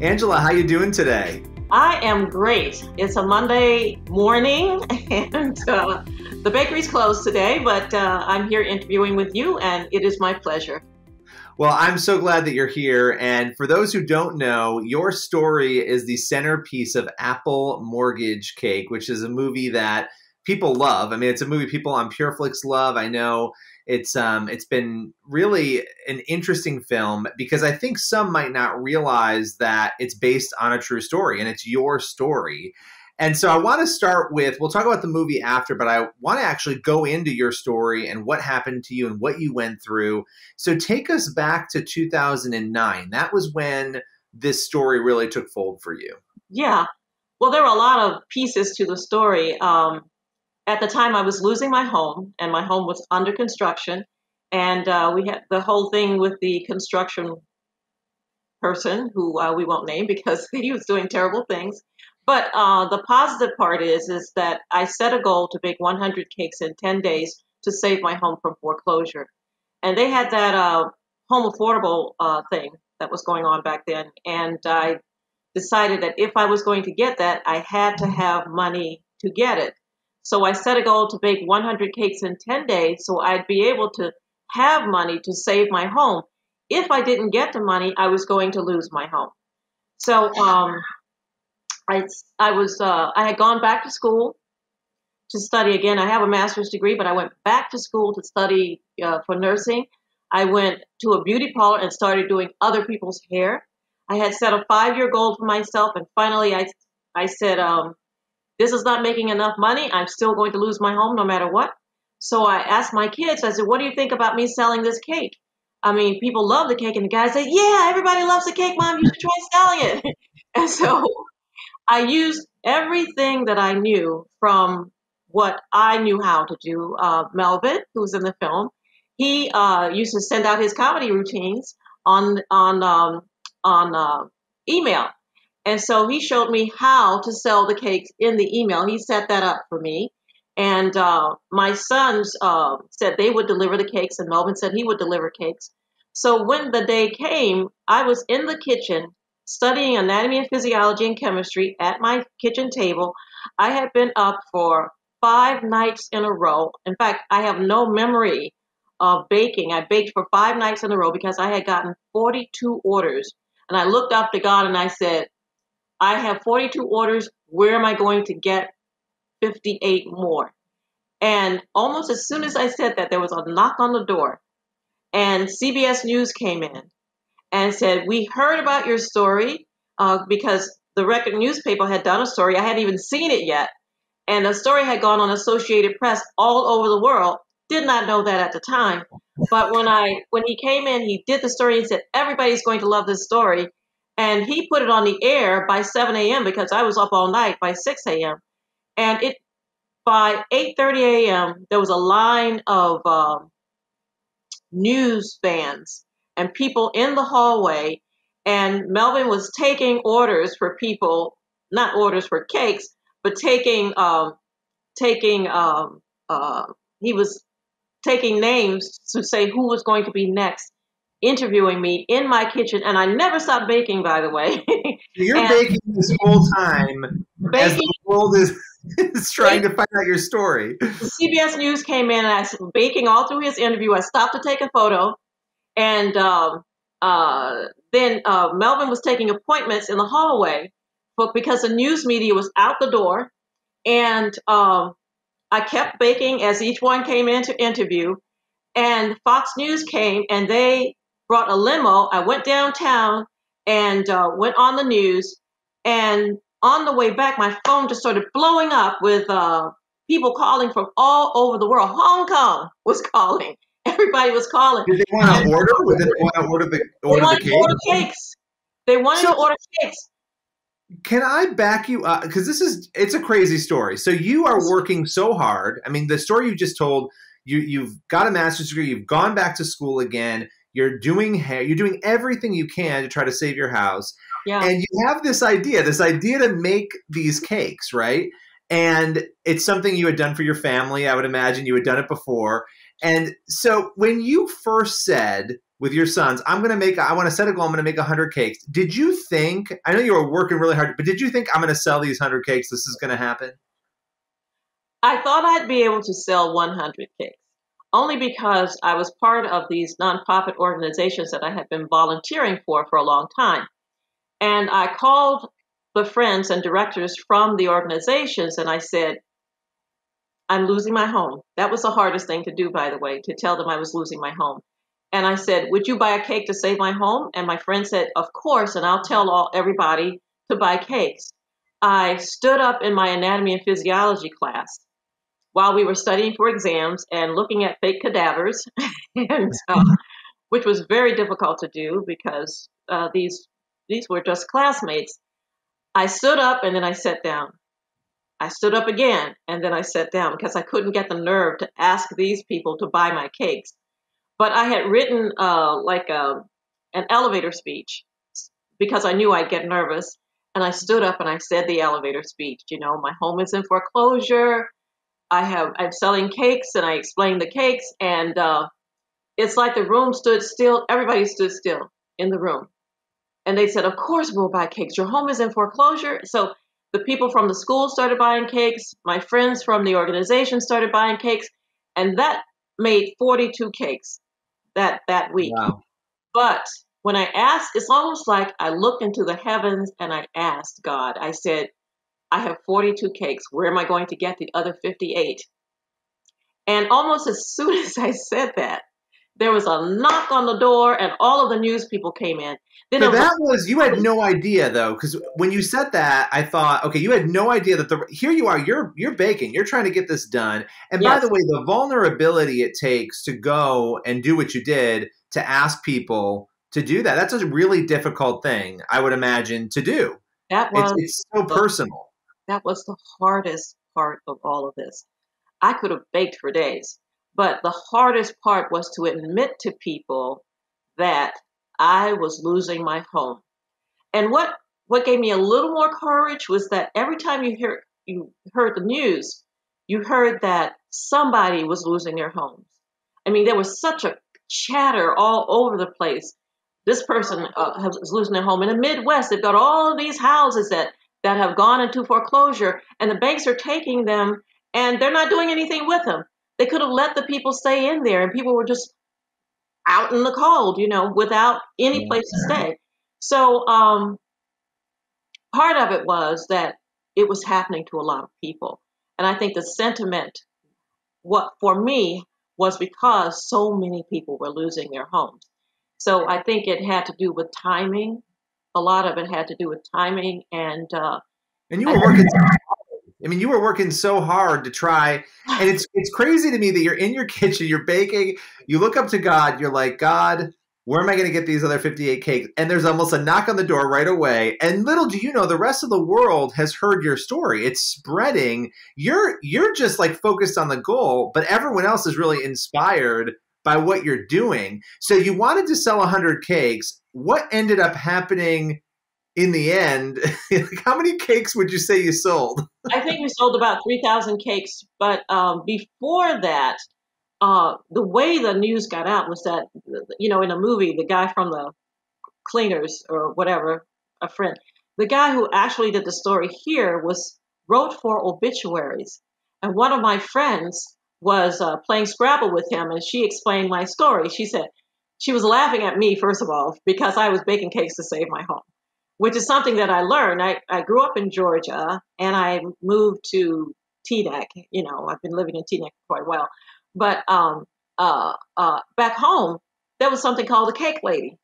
Angela, how you doing today? I am great. It's a Monday morning and the bakery's closed today, but I'm here interviewing with you and it is my pleasure. Well, I'm so glad that you're here. And for those who don't know, your story is the centerpiece of Apple Mortgage Cake, which is a movie that people love. I mean, it's a movie people on Pure Flix love. I know it's been really an interesting film because I think some might not realize that it's based on a true story and it's your story. And so I want to start with, we'll talk about the movie after, but I want to actually go into your story and what happened to you and what you went through. So take us back to 2009. That was when this story really took fold for you. Yeah. Well, there were a lot of pieces to the story. At the time, I was losing my home, and my home was under construction. And we had the whole thing with the construction person, who we won't name because he was doing terrible things. But the positive part is that I set a goal to bake 100 cakes in 10 days to save my home from foreclosure. And they had that home affordable thing that was going on back then. And I decided that if I was going to get that, I had to have money to get it. So I set a goal to bake 100 cakes in 10 days so I'd be able to have money to save my home. If I didn't get the money, I was going to lose my home. So I had gone back to school to study again. I have a master's degree, but I went back to school to study for nursing. I went to a beauty parlor and started doing other people's hair. I had set a 5-year goal for myself, and finally I said, this is not making enough money. I'm still going to lose my home no matter what. So I asked my kids, I said, what do you think about me selling this cake? I mean, people love the cake. And the guy said, yeah, everybody loves the cake, Mom. You should try selling it. And so I used everything that I knew from what I knew how to do. Melvin, who's in the film, he used to send out his comedy routines on email. And so he showed me how to sell the cakes in the email. He set that up for me. And my sons said they would deliver the cakes, and Melvin said he would deliver cakes. So when the day came, I was in the kitchen studying anatomy and physiology and chemistry at my kitchen table. I had been up for 5 nights in a row. In fact, I have no memory of baking. I baked for 5 nights in a row because I had gotten 42 orders. And I looked up to God and I said, I have 42 orders. Where am I going to get 58 more? And almost as soon as I said that, there was a knock on the door. And CBS News came in and said, we heard about your story because the Record newspaper had done a story. I hadn't even seen it yet. And the story had gone on Associated Press all over the world. Did not know that at the time. But when he came in, he did the story and said, everybody's going to love this story. And he put it on the air by 7 a.m. because I was up all night by 6 a.m. And by 8:30 a.m., there was a line of news vans and people in the hallway. And Melvin was taking orders for people, not orders for cakes, but he was taking names to say who was going to be next, interviewing me in my kitchen. And I never stopped baking, by the way. You're baking this whole time as the world is trying to find out your story. The CBS News came in and I was baking all through his interview. I stopped to take a photo. And then Melvin was taking appointments in the hallway because the news media was out the door. And I kept baking as each one came in to interview. And Fox News came and they brought a limo. I went downtown and went on the news. And on the way back, my phone just started blowing up with people calling from all over the world. Hong Kong was calling. Everybody was calling. Did they want to order? Or did they want to order the cake? Order cakes. They wanted to order cakes. Can I back you up? Because it's a crazy story. So you are working so hard. I mean, the story you just told, you've got a master's degree, you've gone back to school again, you're doing hair, you're doing everything you can to try to save your house. Yeah. And you have this idea to make these cakes, right? And it's something you had done for your family. I would imagine you had done it before. And so when you first said, with your sons, I want to set a goal, I'm going to make 100 cakes. Did you think, I know you were working really hard, but did you think I'm going to sell these 100 cakes? This is going to happen? I thought I'd be able to sell 100 cakes, only because I was part of these nonprofit organizations that I had been volunteering for a long time. And I called the friends and directors from the organizations and I said, I'm losing my home. That was the hardest thing to do, by the way, to tell them I was losing my home. And I said, would you buy a cake to save my home? And my friend said, of course, and I'll tell everybody to buy cakes. I stood up in my anatomy and physiology class while we were studying for exams and looking at fake cadavers, and, which was very difficult to do because these were just classmates. I stood up and then I sat down. I stood up again and then I sat down because I couldn't get the nerve to ask these people to buy my cakes. But I had written an elevator speech because I knew I'd get nervous. And I stood up and I said the elevator speech. You know, my home is in foreclosure. I'm selling cakes, and I explained the cakes. And it's like the room stood still. Everybody stood still in the room. And they said, of course we'll buy cakes. Your home is in foreclosure. So the people from the school started buying cakes. My friends from the organization started buying cakes. And that made 42 cakes that week. Wow. But when I asked, it's almost like I looked into the heavens and I asked God, I said, I have 42 cakes. Where am I going to get the other 58? And almost as soon as I said that, there was a knock on the door and all of the news people came in. Then So you had no idea though, because when you said that, I thought, okay, you had no idea that here you are, you're baking, you're trying to get this done. And yes. By the way, the vulnerability it takes to go and do what you did, to ask people to do that, that's a really difficult thing, I would imagine, to do. It's so personal. That was the hardest part of all of this. I could have baked for days, but the hardest part was to admit to people that I was losing my home. And what gave me a little more courage was that every time you heard the news, you heard that somebody was losing their homes. I mean, there was such a chatter all over the place. This person is losing their home. In the Midwest, they've got all of these houses that have gone into foreclosure, and the banks are taking them, and they're not doing anything with them. They could have let the people stay in there, and people were just out in the cold, you know, without any place to stay. So part of it was that it was happening to a lot of people. And I think the sentiment, what for me, was because so many people were losing their homes. So I think it had to do with timing. A lot of it had to do with timing. And you were working. I mean, you were working so hard to try, and it's crazy to me that you're in your kitchen, you're baking, you look up to God, you're like, God, where am I going to get these other 58 cakes? And there's almost a knock on the door right away. And little do you know, the rest of the world has heard your story. It's spreading. You're just like focused on the goal, but everyone else is really inspired by what you're doing. So you wanted to sell 100 cakes. What ended up happening in the end? How many cakes would you say you sold? I think we sold about 3,000 cakes. But before that, the way the news got out was that, you know, in a movie, the guy from the Cleaners or whatever, a friend, the guy who actually did the story here wrote for obituaries. And one of my friends was playing Scrabble with him, and she explained my story. She said she was laughing at me, first of all, because I was baking cakes to save my home, which is something that I learned. I grew up in Georgia, and I moved to Teaneck. You know, I've been living in Teaneck for quite a while. But back home, there was something called the cake lady.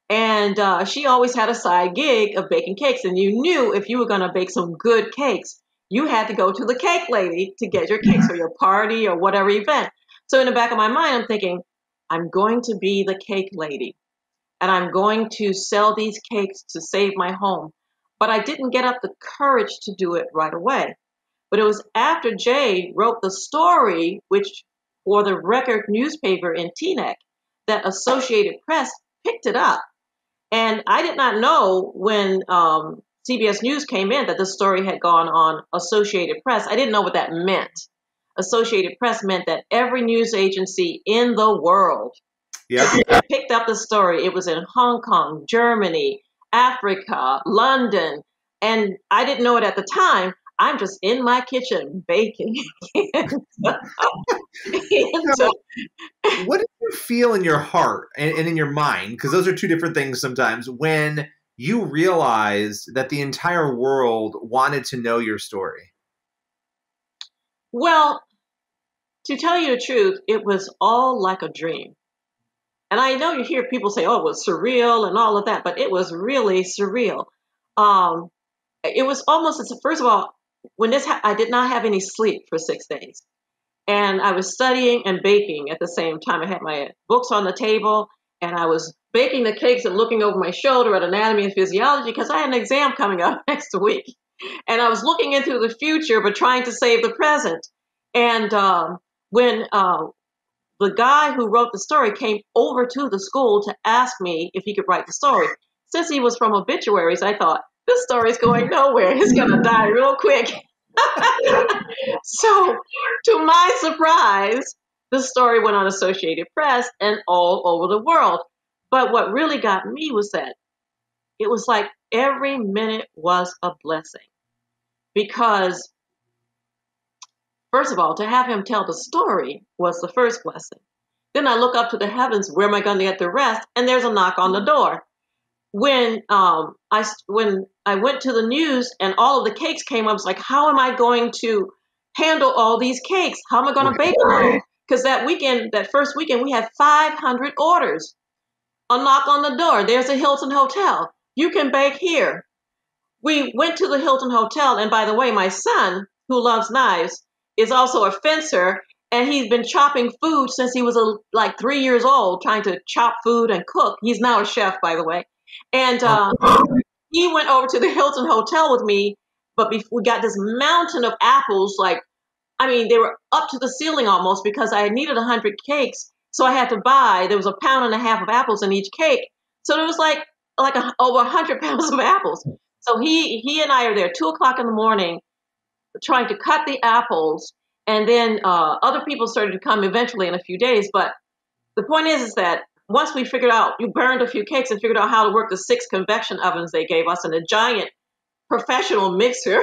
And she always had a side gig of baking cakes. And you knew if you were going to bake some good cakes, you had to go to the cake lady to get your cakes for your party or whatever event. So in the back of my mind, I'm thinking, I'm going to be the cake lady. And I'm going to sell these cakes to save my home. But I didn't get up the courage to do it right away. But it was after Jay wrote the story, which for the Record newspaper in Teaneck, that Associated Press picked it up. And I did not know when CBS News came in that the story had gone on Associated Press. I didn't know what that meant. Associated Press meant that every news agency in the world Yeah. I picked up the story. It was in Hong Kong, Germany, Africa, London, and I didn't know it at the time. I'm just in my kitchen baking. and, and, So, what did you feel in your heart and in your mind? Because those are two different things sometimes. When you realized that the entire world wanted to know your story. well, to tell you the truth, it was all like a dream. And I know you hear people say, "Oh, it was surreal" and all of that, but it was really surreal. Um, it was almost, first of all, when I did not have any sleep for 6 days. And I was studying and baking at the same time. I had my books on the table, and I was baking the cakes and looking over my shoulder at anatomy and physiology because I had an exam coming up next week. And I was looking into the future, but trying to save the present. And when the guy who wrote the story came over to the school to ask me if he could write the story, since he was from obituaries, I thought, this story's going nowhere. It's going to die real quick. So, to my surprise, the story went on Associated Press and all over the world. But what really got me was that it was like every minute was a blessing. Because, first of all, to have him tell the story was the first blessing. Then I look up to the heavens, where am I going to get the rest? And there's a knock on the door. When I went to the news and all of the cakes came up, I was like, how am I going to handle all these cakes? How am I going to bake them all? Because that first weekend, we had 500 orders. A knock on the door. There's a Hilton Hotel. You can bake here. We went to the Hilton Hotel, and by the way, my son, who loves knives, is also a fencer, and he's been chopping food since he was like 3 years old, trying to chop food and cook. He's now a chef, by the way. And he went over to the Hilton Hotel with me, but we got this mountain of apples. Like, I mean, they were up to the ceiling almost because I needed 100 cakes. So I had to buy, there was 1.5 pounds of apples in each cake. So it was like over 100 pounds of apples. So he and I are there 2 o'clock in the morning trying to cut the apples. And then other people started to come eventually in a few days. But the point is that once we figured out, we burned a few cakes and figured out how to work the 6 convection ovens they gave us and a giant professional mixer,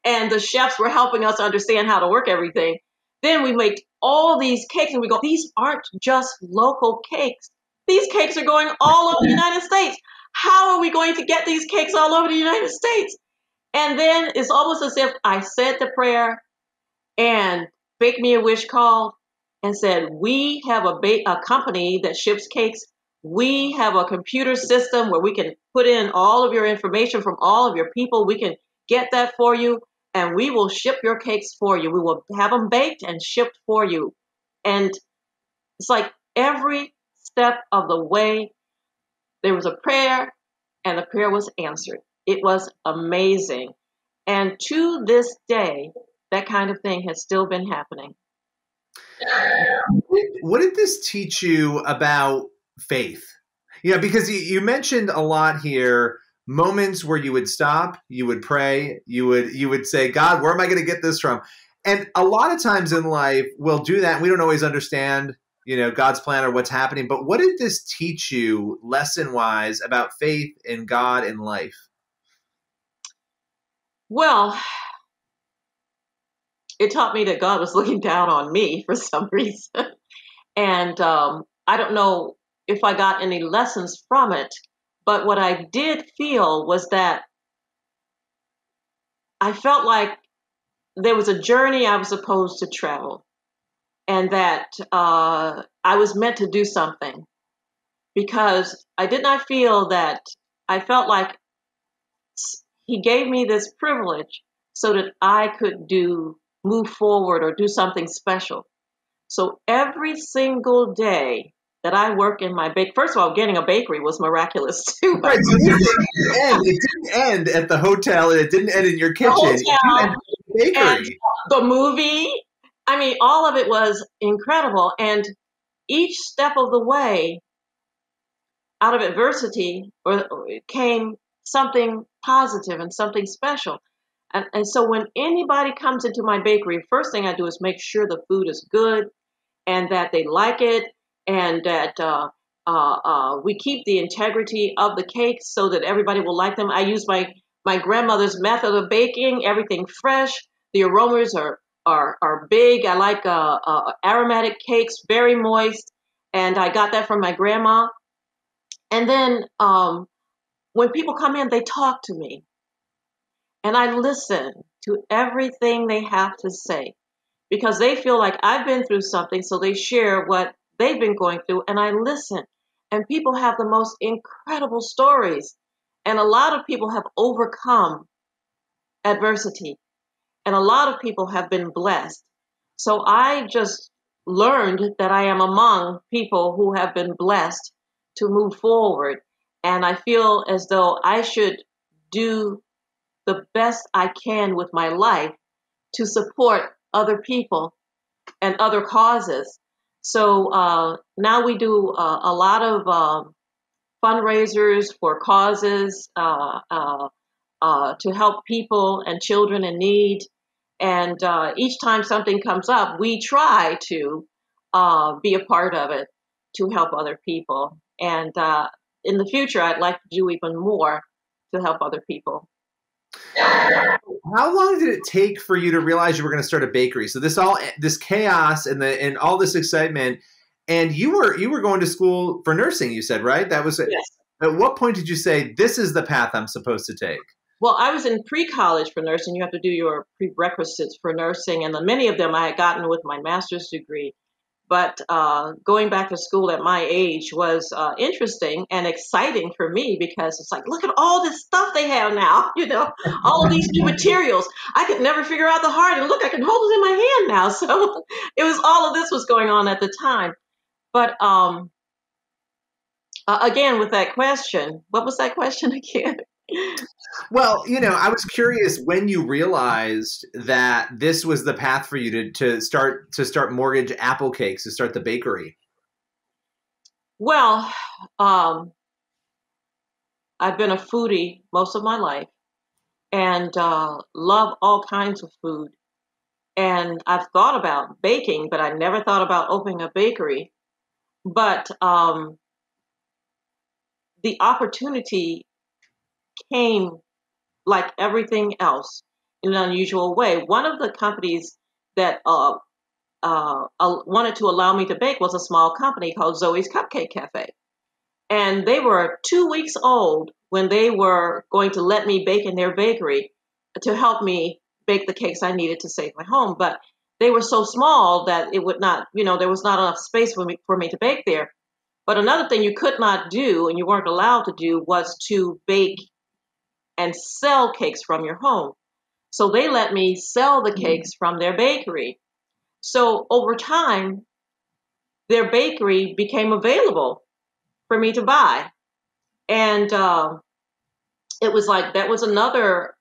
and the chefs were helping us understand how to work everything. Then we made all these cakes, and we go, these aren't just local cakes. These cakes are going all over the United States. How are we going to get these cakes all over the United States? And then it's almost as if I said the prayer and Bake Me a Wish called and said, we have a company that ships cakes. We have a computer system where we can put in all of your information from all of your people. We can get that for you, and we will ship your cakes for you. We will have them baked and shipped for you. And it's like every step of the way, there was a prayer, and the prayer was answered. It was amazing. And to this day, that kind of thing has still been happening. What did this teach you about faith? You know, because you mentioned a lot here, moments where you would stop, you would pray, you would say, God, where am I going to get this from? And a lot of times in life, we'll do that. And we don't always understand, you know, God's plan or what's happening. But what did this teach you lesson-wise about faith in God and life? Well, it taught me that God was looking down on me for some reason. And I don't know if I got any lessons from it, but what I did feel was that I felt like there was a journey I was supposed to travel, and that I was meant to do something, because I did not feel that, I felt like he gave me this privilege so that I could move forward or do something special. So every single day that I work in my first of all, getting a bakery was miraculous too. Right, so it didn't end at the hotel, and it didn't end in your kitchen. The hotel, bakery. and the movie. I mean, all of it was incredible. And each step of the way, out of adversity, came something positive and something special. And so when anybody comes into my bakery, first thing I do is make sure the food is good and that they like it, and that we keep the integrity of the cakes so that everybody will like them. I use my grandmother's method of baking, everything fresh. The aromas are big. I like aromatic cakes, very moist, and I got that from my grandma. And then when people come in, they talk to me, and I listen to everything they have to say because they feel like I've been through something, so they share what they've been going through, and I listen. And people have the most incredible stories, and a lot of people have overcome adversity, and a lot of people have been blessed. So I just learned that I am among people who have been blessed to move forward, and I feel as though I should do the best I can with my life to support other people and other causes. So now we do a lot of fundraisers for causes to help people and children in need. And each time something comes up, we try to be a part of it to help other people. And in the future, I'd like to do even more to help other people. How long did it take for you to realize you were going to start a bakery? So this chaos and all this excitement, and you were going to school for nursing, you said, right? That was it. Yes. At what point did you say, this is the path I'm supposed to take? Well, I was in pre-college for nursing. You have to do your prerequisites for nursing, and many of them I had gotten with my master's degree. But going back to school at my age was interesting and exciting for me because it's like, look at all this stuff they have now, all of these new materials. I could never figure out the heart, and look, I can hold it in my hand now. So it was all of this was going on at the time. But again, with that question, what was that question again? Well, I was curious when you realized that this was the path for you to start Mortgage Apple Cakes, to start the bakery. Well, I've been a foodie most of my life and love all kinds of food. And I've thought about baking, but I never thought about opening a bakery. But the opportunity came like everything else in an unusual way. One of the companies that wanted to allow me to bake was a small company called Zoe's Cupcake Cafe. And they were 2 weeks old when they were going to let me bake in their bakery to help me bake the cakes I needed to save my home. But they were so small that it would not, there was not enough space for me to bake there. But another thing you could not do and you weren't allowed to do was to bake and sell cakes from your home. So they let me sell the cakes from their bakery. So over time, their bakery became available for me to buy. And it was like, that was another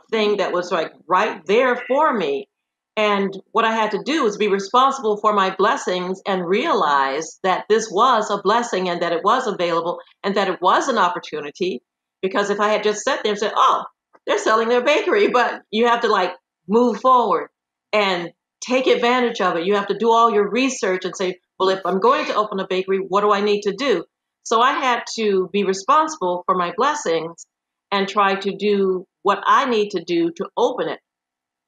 thing that was like right there for me. And what I had to do was be responsible for my blessings and realize that this was a blessing and that it was available and that it was an opportunity. Because if I had just sat there and said, oh, they're selling their bakery, but you have to like move forward and take advantage of it. You have to do all your research and say, well, if I'm going to open a bakery, what do I need to do? So I had to be responsible for my blessings and try to do what I need to do to open it.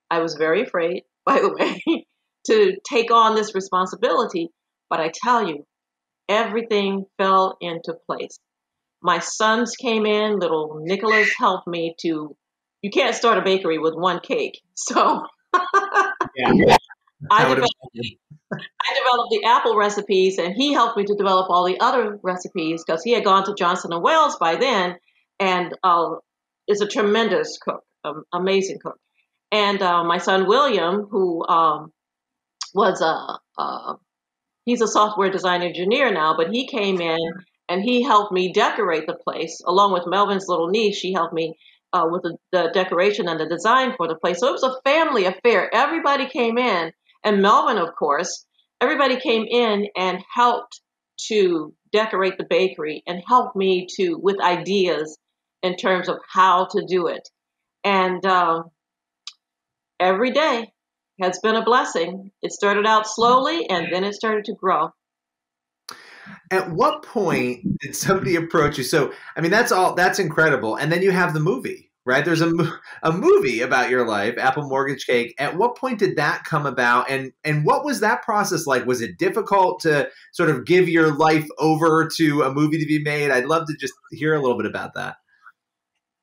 I was very afraid, by the way, to take on this responsibility. But I tell you, everything fell into place. My sons came in, little Nicholas helped me you can't start a bakery with one cake. So Yeah. I developed the apple recipes, and he helped me to develop all the other recipes because he had gone to Johnson & Wales by then and is a tremendous cook, amazing cook. And my son William, who he's a software design engineer now, but he came in and he helped me decorate the place along with Melvin's little niece. She helped me with the decoration and the design for the place. So it was a family affair. Everybody came in, and Melvin, of course, everybody came in and helped to decorate the bakery and helped me with ideas in terms of how to do it. And every day has been a blessing. It started out slowly and then it started to grow. At what point did somebody approach you? So, I mean, that's incredible. And then you have the movie, right? There's a movie about your life, Apple Mortgage Cake. At what point did that come about? And what was that process like? Was it difficult to sort of give your life over to a movie to be made? I'd love to just hear a little bit about that.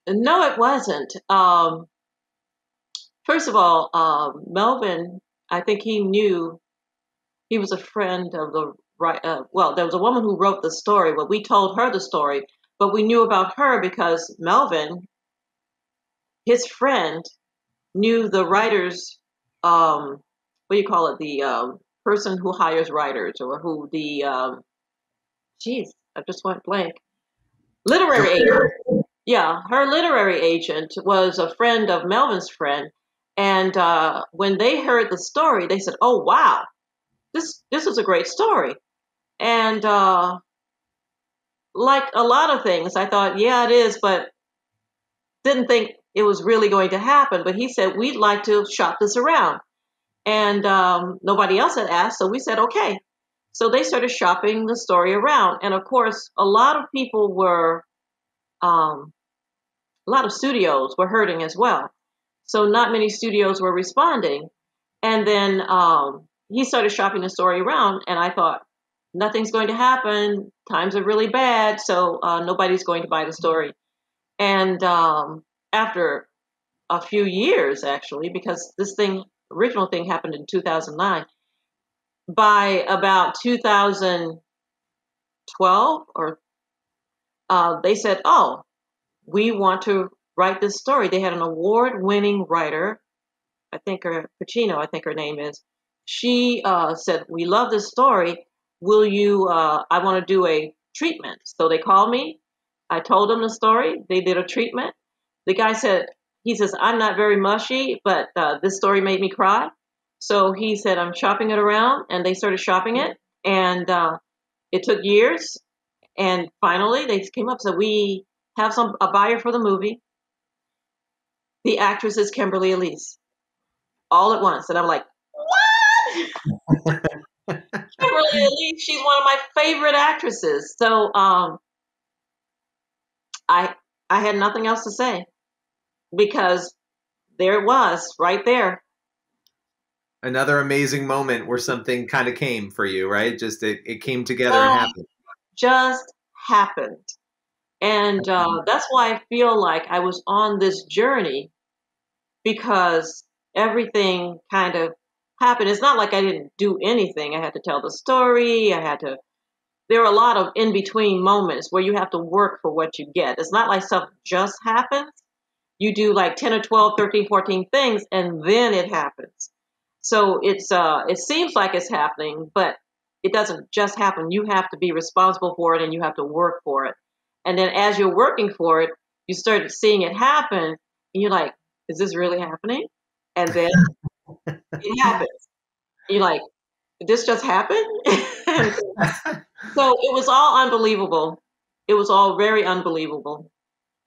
No, it wasn't. First of all, Melvin, I think he knew he was a friend of the right. Well, there was a woman who wrote the story, but we told her the story. But we knew about her because Melvin, his friend, knew the writers. What do you call it? The person who hires writers, or who the geez, I just went blank. Literary agent. Yeah, her literary agent was a friend of Melvin's friend, and when they heard the story, they said, "Oh wow, this is a great story." And like a lot of things, I thought, yeah, it is, but didn't think it was really going to happen. But he said, we'd like to shop this around. And nobody else had asked, so we said, okay. So they started shopping the story around. And of course, a lot of people were, a lot of studios were hurting as well. So not many studios were responding. And then he started shopping the story around, and I thought, nothing's going to happen. Times are really bad, so nobody's going to buy the story. And after a few years, actually, because original thing happened in 2009, by about 2012, or they said, oh, we want to write this story. They had an award-winning writer, I think Pacino, I think her name is. She said, we love this story. Will you, I want to do a treatment. So they called me. I told them the story. They did a treatment. The guy said, he says, I'm not very mushy, but this story made me cry. So he said, I'm shopping it around. And they started shopping it. And it took years. And finally, they came up and said, we have a buyer for the movie. The actress is Kimberly Elise. All at once. And I'm like, what? Kimberly Elise, she's one of my favorite actresses. So I had nothing else to say, because there it was, right there. Another amazing moment where something kind of came for you, right? Just it came together and happened. Just happened. And that's why I feel like I was on this journey, because everything kind of happened. It's not like I didn't do anything. I had to tell the story. There are a lot of in-between moments where you have to work for what you get. It's not like stuff just happens. You do like 10 or 12, 13, 14 things, and then it happens. So it seems like it's happening, but it doesn't just happen. You have to be responsible for it, and you have to work for it. And then as you're working for it, you start seeing it happen, and you're like, is this really happening? And then it happens. You're like, did this just happen? So it was all unbelievable. It was all very unbelievable.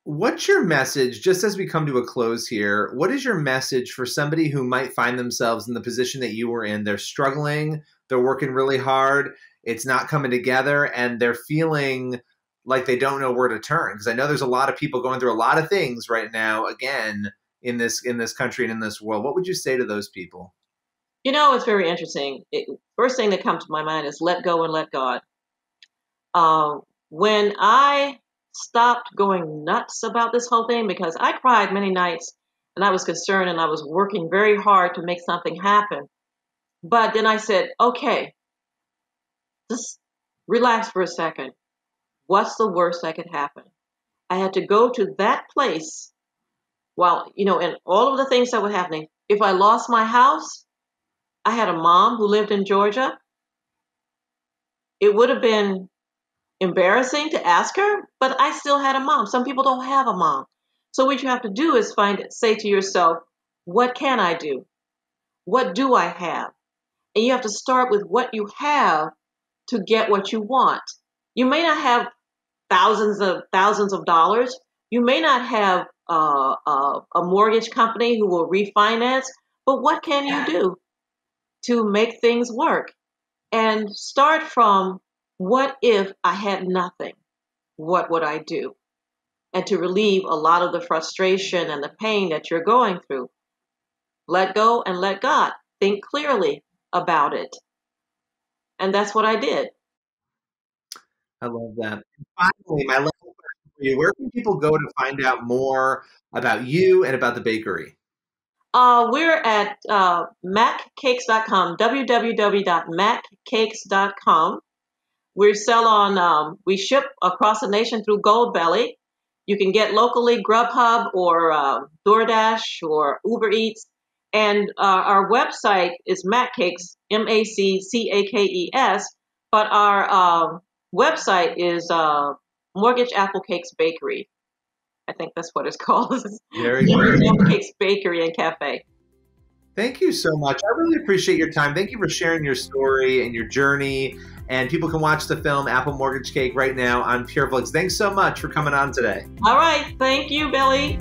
What's your message, just as we come to a close here, what is your message for somebody who might find themselves in the position that you were in? They're struggling, they're working really hard, it's not coming together, and they're feeling like they don't know where to turn. Because I know there's a lot of people going through a lot of things right now, again, in this country and in this world. What would you say to those people? You know, it's very interesting. First thing that comes to my mind is let go and let God. When I stopped going nuts about this whole thing, because I cried many nights and I was concerned and I was working very hard to make something happen. But then I said, okay, just relax for a second. What's the worst that could happen? I had to go to that place while, and all of the things that were happening. If I lost my house, I had a mom who lived in Georgia. It would have been embarrassing to ask her, but I still had a mom. Some people don't have a mom. So what you have to do is say to yourself, what can I do? What do I have? And you have to start with what you have to get what you want. You may not have thousands of dollars. You may not have a mortgage company who will refinance, but what can you do to make things work? And start from what if I had nothing? What would I do? And to relieve a lot of the frustration and the pain that you're going through, let go and let God. Think clearly about it. And that's what I did. I love that. And finally, my last question for you, where can people go to find out more about you and about the bakery? We're at maccakes.com, www.maccakes.com. We ship across the nation through Goldbelly. You can get locally Grubhub or DoorDash or Uber Eats. And our website is Maccakes, Maccakes. But our website is Mortgage Apple Cakes Bakery. I think that's what it's called. Very good. Apple Cakes Bakery and Cafe. Thank you so much. I really appreciate your time. Thank you for sharing your story and your journey. And people can watch the film Apple Mortgage Cake right now on Pure Flix. Thanks so much for coming on today. All right. Thank you, Billy.